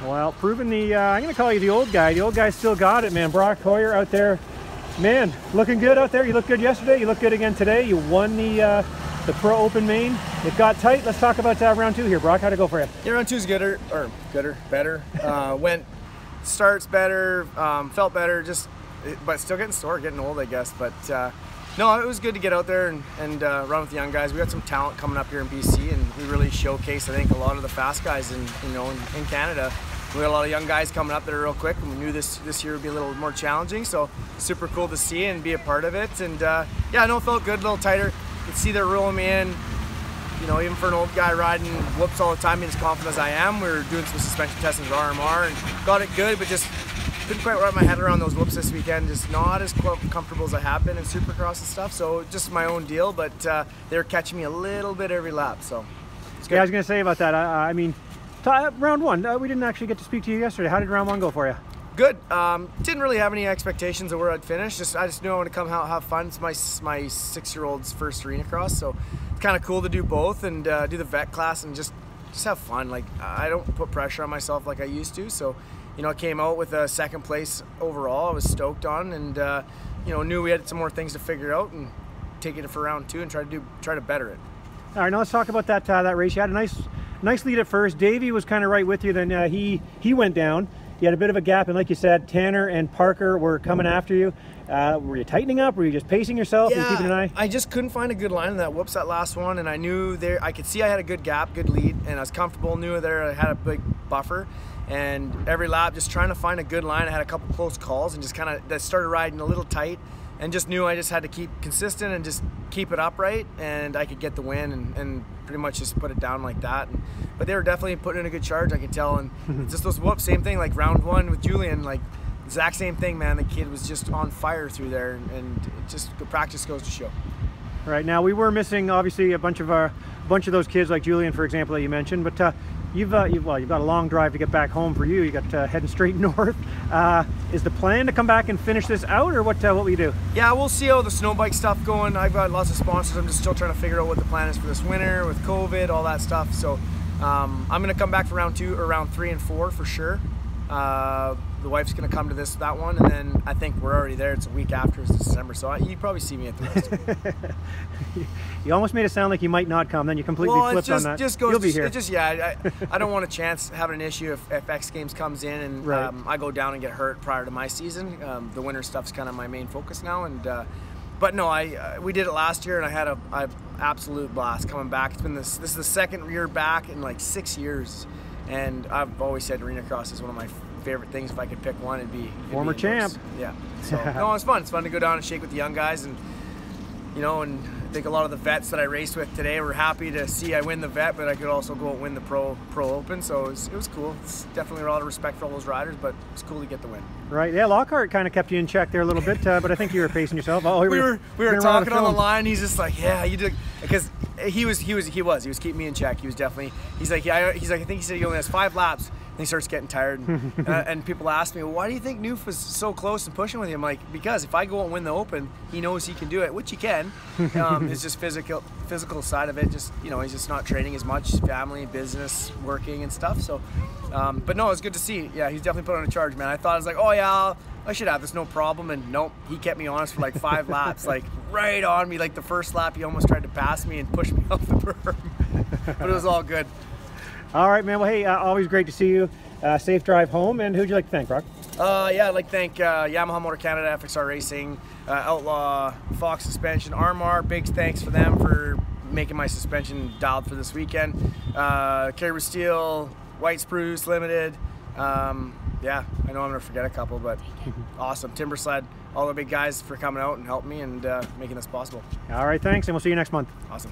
Well, proving the, I'm going to call you the old guy. The old guy still got it, man. Brock Hoyer out there. Man, looking good out there. You looked good yesterday. You look good again today. You won the Pro Open main. It got tight. Let's talk about round 2 here, Brock. How'd it go for you? Yeah, round 2's better. Starts better, felt better, but still getting sore, getting old, I guess. But no, it was good to get out there and run with the young guys. We got some talent coming up here in BC, and we really showcased, I think, a lot of the fast guys in Canada. We got a lot of young guys coming up that are real quick, and we knew this year would be a little more challenging. So super cool to see and be a part of it. And yeah, no, it felt good, a little tighter. You can see they're rolling me in. You know, even for an old guy riding whoops all the time, being as confident as I am, we were doing some suspension testing with RMR and got it good, but just couldn't quite wrap my head around those whoops this weekend. Just not as comfortable as I have been in Supercross and stuff. So just my own deal, but they were catching me a little bit every lap. So it's good. Yeah, I was going to say about that. I mean, round 1, we didn't actually get to speak to you yesterday. How did round 1 go for you? Good. Didn't really have any expectations of where I'd finish. I just knew I wanted to come out have fun. It's my 6-year-old's first Arenacross, so it's kind of cool to do both and do the vet class and just have fun. Like, I don't put pressure on myself like I used to. So, you know, I came out with a 2nd place overall. I was stoked on, and you know, knew we had some more things to figure out and take it for round 2 and try to better it. All right, now let's talk about that race. You had a nice lead at first. Davey was kind of right with you. Then he went down. You had a bit of a gap, and like you said, Tanner and Parker were coming after you. Were you tightening up? Were you just pacing yourself and keeping an eye? I just couldn't find a good line in that whoops, that last one, and I knew I could see I had a good gap, good lead, and I was comfortable, knew there I had a big buffer, and every lap just trying to find a good line. I had a couple close calls and just kind of started riding a little tight, and just knew I just had to keep consistent and just keep it upright, and I could get the win and pretty much just put it down like that. But they were definitely putting in a good charge, I could tell, and just those whoops, same thing, like round 1 with Julian, like exact same thing, man. The kid was just on fire through there, and it just, the practice goes to show. Right, now we were missing obviously a bunch of those kids like Julian, for example, that you mentioned, but you've got a long drive to get back home for you. You got heading straight north. Is the plan to come back and finish this out, or what will you do? Yeah, we'll see how the snow bike stuff going. I've got lots of sponsors. I'm just still trying to figure out what the plan is for this winter with COVID, all that stuff. So I'm gonna come back for round 2 or round 3 and 4 for sure. The wife's gonna come to that one, and then I think we're already there. It's a week after, it's December, so you probably see me at the rest. You almost made it sound like you might not come, then you completely flipped on that. You'll be here. I don't want a chance having an issue if X Games comes in and right. I go down and get hurt prior to my season. The winter stuff's kind of my main focus now, and but no, we did it last year, and I had an absolute blast coming back. This is the 2nd year back in like 6 years, and I've always said Arenacross is one of my favorite things. If I could pick one, it'd be former champ. Yeah. So no, it's fun. It's fun to go down and shake with the young guys, and you know, and I think a lot of the vets that I raced with today were happy to see I win the vet, but I could also go and win the Pro Open. So it was cool. It's definitely a lot of respect for all those riders, but it's cool to get the win. Right. Yeah, Lockhart kind of kept you in check there a little bit, but I think you were pacing yourself. Oh, we were talking on the line. He's just like, yeah, you did, because he was keeping me in check. He was definitely. He's like, I think he said he only has 5 laps. And he starts getting tired, and people ask me, well, why do you think Noof was so close and pushing with him? Like, because if I go and win the Open, he knows he can do it, which he can. It's just physical side of it. Just, you know, he's just not training as much, family, business, working and stuff. So, but no, it's good to see. Yeah, he's definitely put on a charge, man. I thought, I was like, oh yeah, I should have this, no problem. And nope, he kept me honest for like 5 laps, like right on me. Like the first lap, he almost tried to pass me and push me off the berm, but it was all good. All right, man. Well, hey, always great to see you. Safe drive home. And who'd you like to thank, Brock? Yeah, I'd like to thank Yamaha Motor Canada, FXR Racing, Outlaw, Fox Suspension, RMR. Big thanks for them for making my suspension dialed for this weekend. Caribou Steel, White Spruce Limited. Yeah, I know I'm gonna forget a couple, but awesome. Timber Sled, all the big guys for coming out and helping me and making this possible. All right, thanks, and we'll see you next month. Awesome.